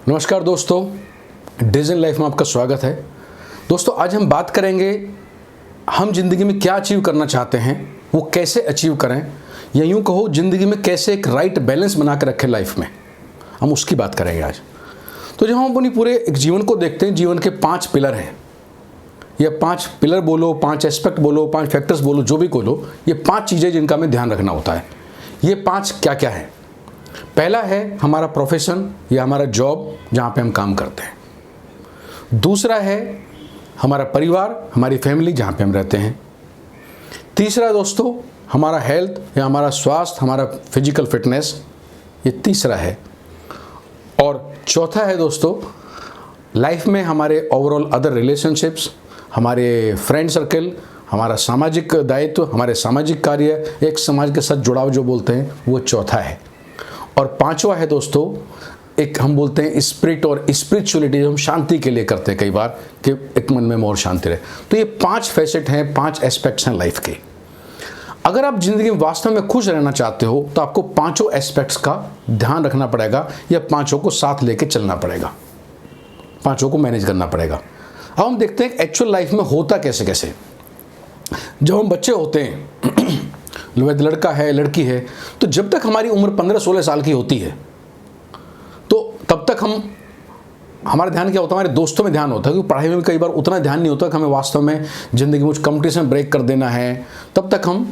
नमस्कार दोस्तों, design life में आपका स्वागत है। दोस्तों आज हम बात करेंगे हम ज़िंदगी में क्या अचीव करना चाहते हैं, वो कैसे अचीव करें, या यूँ कहो ज़िंदगी में कैसे एक राइट बैलेंस बना कर रखें लाइफ में, हम उसकी बात करेंगे आज। तो जब हम अपनी पूरे एक जीवन को देखते हैं, जीवन के 5 पिलर हैं, या 5 पिलर बोलो, 5 एस्पेक्ट बोलो, 5 फैक्टर्स बोलो, जो भी बोलो, ये 5 चीज़ें जिनका हमें ध्यान रखना होता है। ये 5 क्या क्या है? पहला है हमारा प्रोफेशन या हमारा जॉब जहाँ पे हम काम करते हैं। दूसरा है हमारा परिवार, हमारी फैमिली जहाँ पे हम रहते हैं। तीसरा दोस्तों हमारा हेल्थ या हमारा स्वास्थ्य, हमारा फिजिकल फिटनेस, ये तीसरा है। और चौथा है दोस्तों लाइफ में हमारे ओवरऑल अदर रिलेशनशिप्स, हमारे फ्रेंड सर्कल, हमारा सामाजिक दायित्व, हमारे सामाजिक कार्य, एक समाज के साथ जुड़ाव जो बोलते हैं, वो चौथा है। और पांचवा है दोस्तों एक हम बोलते हैं स्पिरिट और स्पिरिचुअलिटी, जो हम शांति के लिए करते हैं कई बार कि एक मन में मोर शांति रहे। तो ये 5 फैसेट हैं, 5 एस्पेक्ट्स हैं लाइफ के। अगर आप जिंदगी में वास्तव में खुश रहना चाहते हो तो आपको 5 एस्पेक्ट्स का ध्यान रखना पड़ेगा, या 5 को साथ लेके चलना पड़ेगा, 5 को मैनेज करना पड़ेगा। अब हम देखते हैं एक्चुअल लाइफ में होता कैसे कैसे। जब हम बच्चे होते हैं, लड़का है लड़की है, तो जब तक हमारी उम्र 15-16 साल की होती है तो तब तक हमारा ध्यान क्या होता है, हमारे दोस्तों में ध्यान होता है, क्योंकि पढ़ाई में कई बार उतना ध्यान नहीं होता कि हमें वास्तव में ज़िंदगी में कुछ कंपटीशन ब्रेक कर देना है। तब तक हम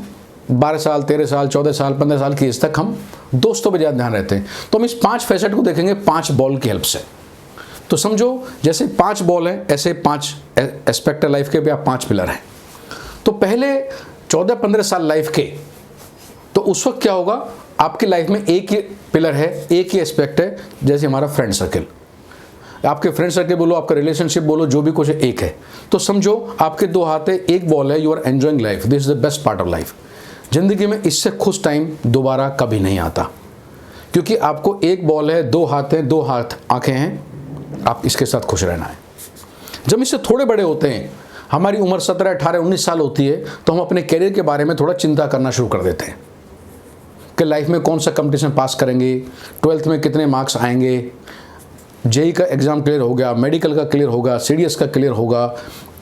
12 साल, 13 साल, 14 साल, 15 साल की एज तक हम दोस्तों पर ज़्यादा ध्यान रहते हैं। तो हम इस 5 फैसेट को देखेंगे 5 बॉल की हेल्प से। तो समझो जैसे 5 बॉल हैं, ऐसे 5 एस्पेक्ट है लाइफ के, भी आप 5 पिलर हैं। तो पहले 14-15 साल लाइफ के, तो उस वक्त क्या होगा, आपकी लाइफ में एक ही पिलर है, एक ही एस्पेक्ट है, जैसे हमारा फ्रेंड सर्कल। आपके फ्रेंड सर्कल बोलो, आपका रिलेशनशिप बोलो, जो भी कुछ है, एक है। तो समझो आपके 2 हाथ है, एक बॉल है, you are enjoying life, this is the best part of life. जिंदगी में इससे खुश टाइम दोबारा कभी नहीं आता, क्योंकि आपको एक बॉल है, 2 हाथ हैं, 2 हाथ आंखें हैं, आप इसके साथ खुश रहना है। जब इससे थोड़े बड़े होते हैं, हमारी उम्र 17, 18, 19 साल होती है, तो हम अपने करियर के बारे में थोड़ा चिंता करना शुरू कर देते हैं कि लाइफ में कौन सा कंपटीशन पास करेंगे, 12th में कितने मार्क्स आएंगे, जेई का एग्ज़ाम क्लियर हो गया, मेडिकल का क्लियर होगा, सीडीएस का क्लियर होगा,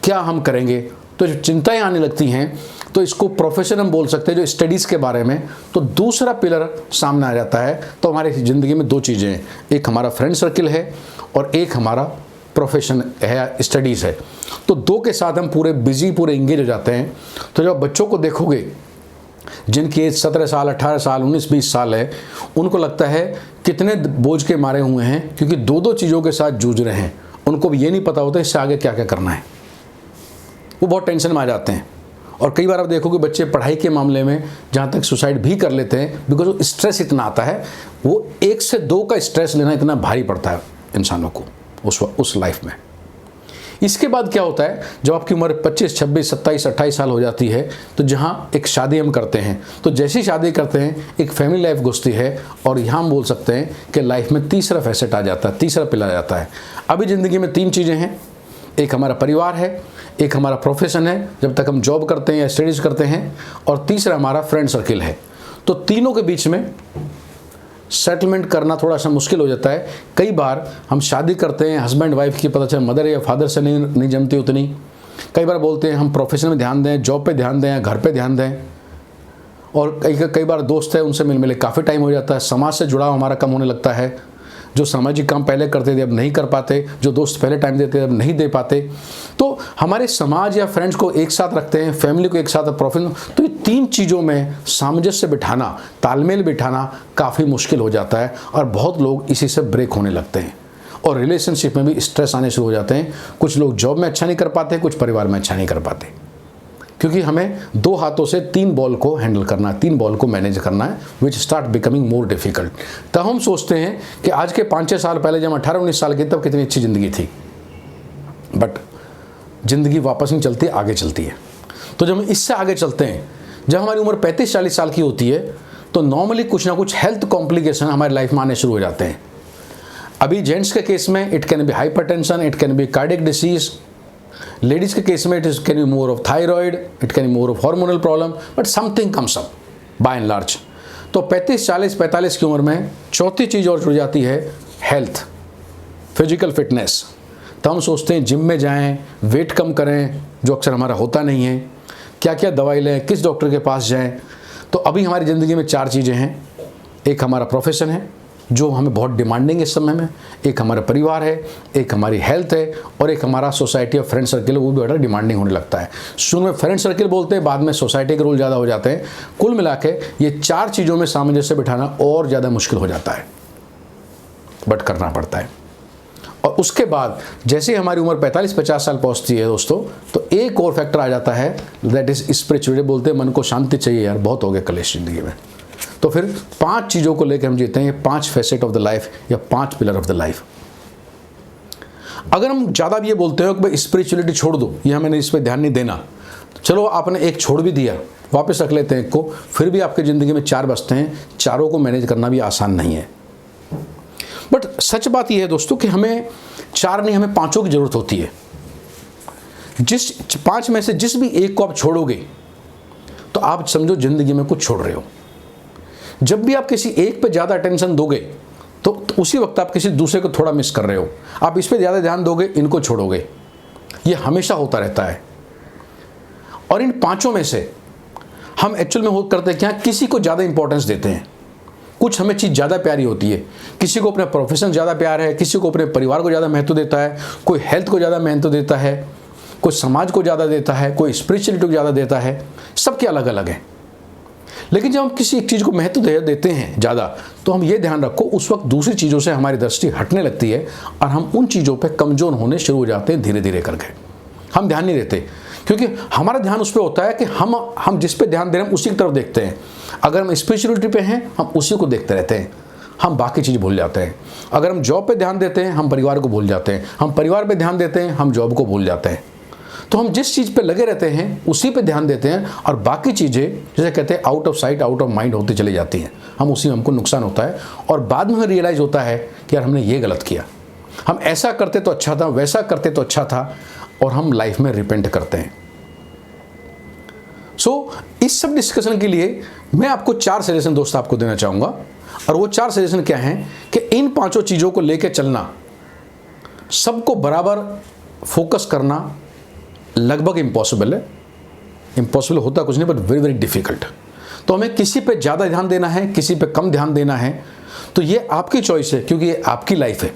क्या हम करेंगे। तो जो चिंताएं आने लगती हैं, तो इसको प्रोफेशन हम बोल सकते हैं, जो स्टडीज़ के बारे में। तो दूसरा पिलर सामने आ जाता है। तो हमारी ज़िंदगी में 2 चीज़ें हैं, एक हमारा फ्रेंड सर्किल है और एक हमारा प्रोफेशन है, स्टडीज़ है। तो 2 के साथ हम पूरे बिजी, पूरे इंगेज हो जाते हैं। तो जब बच्चों को देखोगे जिनकी एज 17 साल, 18 साल, 19-20 साल है, उनको लगता है कितने बोझ के मारे हुए हैं, क्योंकि 2 चीज़ों के साथ जूझ रहे हैं। उनको भी ये नहीं पता होता इससे आगे क्या क्या करना है, वो बहुत टेंशन में आ जाते हैं। और कई बार आप देखोगे बच्चे पढ़ाई के मामले में जहाँ तक सुसाइड भी कर लेते हैं, बिकॉज स्ट्रेस इतना आता है। वो 1 से 2 का स्ट्रेस लेना इतना भारी पड़ता है इंसानों को उस लाइफ में। इसके बाद क्या होता है, जब आपकी उम्र 25, 26, 27, 28 साल हो जाती है, तो जहाँ एक शादी हम करते हैं, तो जैसी शादी करते हैं एक फैमिली लाइफ घुसती है, और यहाँ हम बोल सकते हैं कि लाइफ में तीसरा फैसेट आ जाता है, तीसरा पिलर आ जाता है। अभी ज़िंदगी में 3 चीज़ें हैं, एक हमारा परिवार है, एक हमारा प्रोफेशन है जब तक हम जॉब करते हैं या स्टडीज़ करते हैं, और तीसरा हमारा फ्रेंड सर्किल है। तो तीनों के बीच में सेटलमेंट करना थोड़ा सा मुश्किल हो जाता है। कई बार हम शादी करते हैं, हस्बैंड वाइफ की पता चले मदर या फादर से नहीं जमती उतनी। कई बार बोलते हैं हम प्रोफेशन में ध्यान दें, जॉब पे ध्यान दें, घर पे ध्यान दें। और कई बार दोस्त है, उनसे मिले काफ़ी टाइम हो जाता है, समाज से जुड़ाव हमारा कम होने लगता है। जो सामाजिक काम पहले करते थे अब नहीं कर पाते, जो दोस्त पहले टाइम देते थे अब नहीं दे पाते। तो हमारे समाज या फ्रेंड्स को एक साथ रखते हैं, फैमिली को एक साथ, प्रोफेशन। तो ये 3 चीज़ों में सामंजस्य बिठाना, तालमेल बिठाना काफ़ी मुश्किल हो जाता है, और बहुत लोग इसी से ब्रेक होने लगते हैं, और रिलेशनशिप में भी स्ट्रेस आने शुरू हो जाते हैं। कुछ लोग जॉब में अच्छा नहीं कर पाते, कुछ परिवार में अच्छा नहीं कर पाते, क्योंकि हमें 2 हाथों से 3 बॉल को हैंडल करना है, 3 बॉल को मैनेज करना है, which start becoming more difficult. तब हम सोचते हैं कि आज के 5-6 साल पहले जब 18-19 साल की, तब कितनी अच्छी ज़िंदगी थी, बट ज़िंदगी वापस नहीं चलती, आगे चलती है। तो जब हम इससे आगे चलते हैं, जब हमारी उम्र 35-40 साल की होती है, तो नॉर्मली कुछ ना कुछ हेल्थ कॉम्प्लिकेशन हमारी लाइफ में आने शुरू हो जाते हैं। अभी जेंट्स के केस में it can be hypertension, it can be cardiac disease. Ladies के केस में it can be more of thyroid, it can be more of hormonal problem, but something comes up by and large. तो 35, 40, 45 की उम्र में चौथी चीज़ और जुड़ जाती है हेल्थ। फिजिकल फिटनेस, तो हम सोचते हैं जिम में जाएं, वेट कम करें, जो अक्सर हमारा होता नहीं है, क्या क्या दवाई लें, किस डॉक्टर के पास जाएं। तो अभी हमारी ज़िंदगी में 4 चीज़ें हैं। एक हमारा प्रोफेशन है जो हमें बहुत डिमांडिंग है इस समय में, एक हमारा परिवार है, एक हमारी हेल्थ है, और एक हमारा सोसाइटी और फ्रेंड सर्किल है, वो भी बड़ा डिमांडिंग होने लगता है। शुरू में फ्रेंड सर्किल बोलते हैं, बाद में सोसाइटी के रोल ज़्यादा हो जाते हैं। कुल मिला के ये 4 चीज़ों में सामंजस्य बिठाना और ज़्यादा मुश्किल हो जाता है, बट करना पड़ता है। और उसके बाद जैसे ही हमारी उम्र 45-50 साल पहुंचती है दोस्तों, तो एक और फैक्टर आ जाता है, दैट इज स्पिरिचुअलिटी। बोलते हैं मन को शांति चाहिए यार, बहुत हो गया कलेश जिंदगी में। तो फिर 5 चीज़ों को लेकर हम जीते हैं, ये 5 फैसेट ऑफ द लाइफ या 5 पिलर ऑफ द लाइफ। अगर हम ज़्यादा भी ये बोलते हो कि भाई स्पिरिचुअलिटी छोड़ दो, या मैंने इस पर ध्यान नहीं देना, चलो आपने एक छोड़ भी दिया, वापस रख लेते हैं एक को, फिर भी आपकी ज़िंदगी में 4 बचते हैं। चारों को मैनेज करना भी आसान नहीं है। बट सच बात यह है दोस्तों कि हमें 4 नहीं, हमें 5 की ज़रूरत होती है। जिस 5 में से जिस भी एक को आप छोड़ोगे तो आप समझो ज़िंदगी में कुछ छोड़ रहे हो। जब भी आप किसी एक पे ज़्यादा अटेंशन दोगे तो उसी वक्त आप किसी दूसरे को थोड़ा मिस कर रहे हो। आप इस पे ज़्यादा ध्यान दोगे, इनको छोड़ोगे। ये हमेशा होता रहता है। और इन 5 में से हम एक्चुअल में करते क्या, किसी को ज़्यादा इंपॉर्टेंस देते हैं। कुछ हमें चीज़ ज़्यादा प्यारी होती है, किसी को अपने प्रोफेशन ज़्यादा प्यार है, किसी को अपने परिवार को ज़्यादा महत्व देता है, कोई हेल्थ को ज़्यादा महत्व देता है, कोई समाज को ज़्यादा देता है, कोई स्पिरिचुअलिटी को ज़्यादा देता है। सबके अलग अलग हैं। लेकिन जब हम किसी एक चीज़ को महत्व देते हैं ज़्यादा, तो हम ये ध्यान रखो उस वक्त दूसरी चीज़ों से हमारी दृष्टि हटने लगती है और हम उन चीज़ों पर कमज़ोर होने शुरू हो जाते हैं धीरे धीरे करके। हम ध्यान नहीं देते क्योंकि हमारा ध्यान उस पर होता है कि हम जिस पे ध्यान दे रहे हैं उसी की तरफ देखते हैं। अगर हम स्पिरिचुअलिटी पे हैं, हम उसी को देखते रहते हैं, हम बाकी चीज़ भूल जाते हैं। अगर हम जॉब पे ध्यान देते हैं, हम परिवार को भूल जाते हैं। हम परिवार पे ध्यान देते हैं, हम जॉब को भूल जाते हैं। तो हम जिस चीज़ पे लगे रहते हैं उसी पे ध्यान देते हैं, और बाकी चीज़ें जैसे कहते हैं out of sight out of mind होती चली जाती हैं। हम उसी में हमको नुकसान होता है और बाद में हमें रियलाइज़ होता है कि यार हमने ये गलत किया, हम ऐसा करते तो अच्छा था, वैसा करते तो अच्छा था, और हम लाइफ में रिपेंट करते हैं। इस सब डिस्कशन के लिए मैं आपको 4 सजेशन दोस्त आपको देना चाहूँगा। और वो 4 सजेशन क्या हैं कि इन 5 चीज़ों को लेकर चलना, सबको बराबर फोकस करना लगभग इम्पॉसिबल है। इम्पॉसिबल होता कुछ नहीं, बट वेरी वेरी डिफ़िकल्ट। तो हमें किसी पे ज़्यादा ध्यान देना है, किसी पे कम ध्यान देना है, तो ये आपकी चॉइस है, क्योंकि ये आपकी लाइफ है।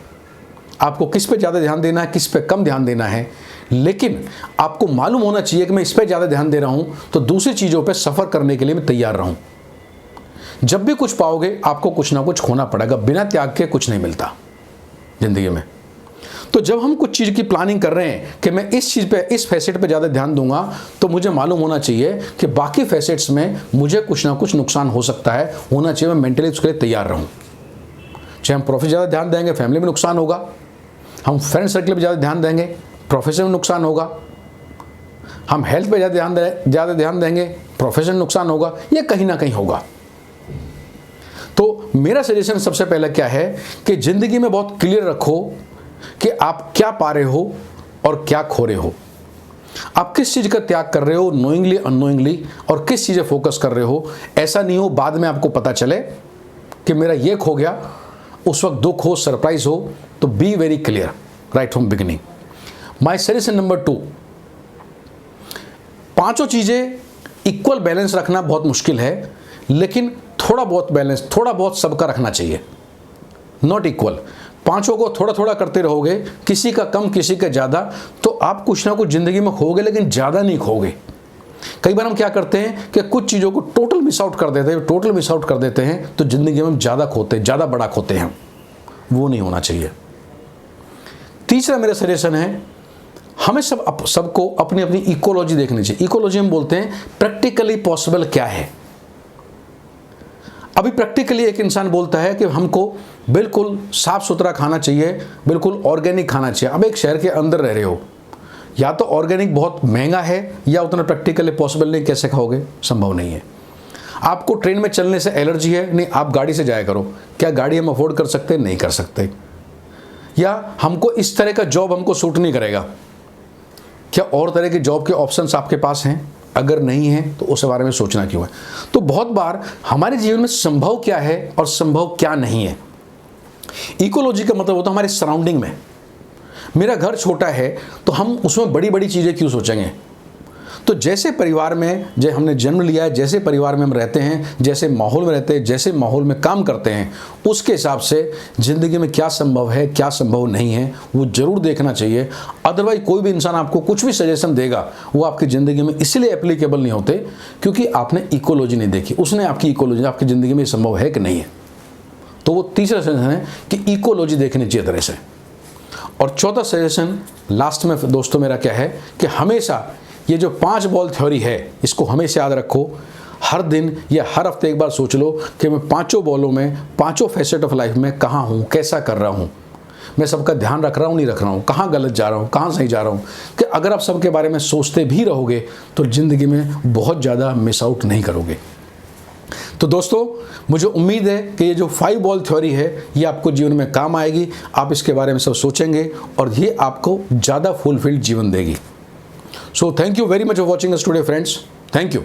आपको किस पे ज़्यादा ध्यान देना है, किस पे कम ध्यान देना है। लेकिन आपको मालूम होना चाहिए कि मैं इस पे ज़्यादा ध्यान दे रहा हूँ तो दूसरी चीज़ों पे सफ़र करने के लिए मैं तैयार रहूँ। जब भी कुछ पाओगे आपको कुछ ना कुछ खोना पड़ेगा, बिना त्याग के कुछ नहीं मिलता ज़िंदगी में। तो जब हम कुछ चीज़ की प्लानिंग कर रहे हैं कि मैं इस चीज़ पे, इस फैसेट पे ज़्यादा ध्यान दूंगा, तो मुझे मालूम होना चाहिए कि बाकी फैसेट्स में मुझे कुछ ना कुछ नुकसान हो सकता है, होना चाहिए। मैं मेंटली उसके लिए तैयार रहूँ। चाहे हम प्रोफेशन ज़्यादा ध्यान देंगे, फैमिली में नुकसान होगा। हम फ्रेंड सर्कल पर ज़्यादा ध्यान देंगे, प्रोफेशन में नुकसान होगा। हम हेल्थ पे ज़्यादा ध्यान देंगे, प्रोफेशन नुकसान होगा। ये कहीं ना कहीं होगा। तो मेरा सजेशन सबसे पहला क्या है कि ज़िंदगी में बहुत क्लियर रखो कि आप क्या पा रहे हो और क्या खो रहे हो। आप किस चीज़ का त्याग कर रहे हो नोइंगली अननोइंगली, और किस चीज़ें फोकस कर रहे हो। ऐसा नहीं हो बाद में आपको पता चले कि मेरा ये खो गया, उस वक्त दुख हो, सरप्राइज हो। तो be very clear right from beginning. My suggestion number 2, 5 चीज़ें इक्वल बैलेंस रखना बहुत मुश्किल है, लेकिन थोड़ा बहुत बैलेंस, थोड़ा बहुत सबका रखना चाहिए, नॉट इक्वल। 5 को थोड़ा थोड़ा करते रहोगे, किसी का कम किसी का ज़्यादा, तो आप कुछ ना कुछ ज़िंदगी में खोगे, लेकिन ज़्यादा नहीं खोगे। कई बार हम क्या करते हैं कि कुछ चीज़ों को टोटल मिस आउट कर देते हैं, तो ज़िंदगी में हम ज़्यादा खोते हैं, ज़्यादा बड़ा खोते हैं। वो नहीं होना चाहिए। तीसरा मेरा सजेशन है, हमें सबको अपनी अपनी इकोलॉजी देखनी चाहिए। इकोलॉजी हम बोलते हैं प्रैक्टिकली पॉसिबल क्या है। अभी प्रैक्टिकली एक इंसान बोलता है कि हमको बिल्कुल साफ सुथरा खाना चाहिए, बिल्कुल ऑर्गेनिक खाना चाहिए। अब एक शहर के अंदर रह रहे हो, या तो ऑर्गेनिक बहुत महंगा है या उतना प्रैक्टिकली पॉसिबल नहीं, कैसे खाओगे, संभव नहीं है। आपको ट्रेन में चलने से एलर्जी है, नहीं आप गाड़ी से जाया करो। क्या गाड़ी हम अफोर्ड कर सकते हैं? नहीं कर सकते। या हमको इस तरह का जॉब हमको सूट नहीं करेगा, क्या और तरह के जॉब के ऑप्शंस आपके पास हैं? अगर नहीं है तो उस बारे में सोचना क्यों है। तो बहुत बार हमारे जीवन में संभव क्या है और संभव क्या नहीं है। इकोलॉजी का मतलब होता है हमारे सराउंडिंग में, मेरा घर छोटा है तो हम उसमें बड़ी बड़ी चीज़ें क्यों सोचेंगे। तो जैसे परिवार में जो हमने जन्म लिया है, जैसे परिवार में हम रहते हैं, जैसे माहौल में रहते हैं, जैसे माहौल में काम करते हैं, उसके हिसाब से ज़िंदगी में क्या संभव है क्या संभव नहीं है वो ज़रूर देखना चाहिए। अदरवाइज कोई भी इंसान आपको कुछ भी सजेशन देगा वो आपकी ज़िंदगी में इसलिए एप्लीकेबल नहीं होते क्योंकि आपने इकोलॉजी नहीं देखी, उसने आपकी इकोलॉजी आपकी ज़िंदगी में संभव है कि नहीं है। तो वो तीसरा सजेशन है कि इकोलॉजी देखनी चाहिए तरह से। और चौथा सजेशन लास्ट में दोस्तों मेरा क्या है कि हमेशा ये जो 5 बॉल थ्योरी है इसको हमेशा याद रखो। हर दिन या हर हफ्ते एक बार सोच लो कि मैं 5 बॉलों में 5 फैसेट ऑफ लाइफ में कहाँ हूँ, कैसा कर रहा हूँ, मैं सबका ध्यान रख रहा हूँ नहीं रख रहा हूँ, कहाँ गलत जा रहा हूँ कहाँ सही जा रहा हूँ। कि अगर आप सबके बारे में सोचते भी रहोगे तो ज़िंदगी में बहुत ज़्यादा मिस आउट नहीं करोगे। तो दोस्तों मुझे उम्मीद है कि ये जो 5 बॉल थ्योरी है ये आपको जीवन में काम आएगी, आप इसके बारे में सब सोचेंगे और ये आपको ज़्यादा फुलफिल्ड जीवन देगी। So thank you very much for watching us today, friends. Thank you.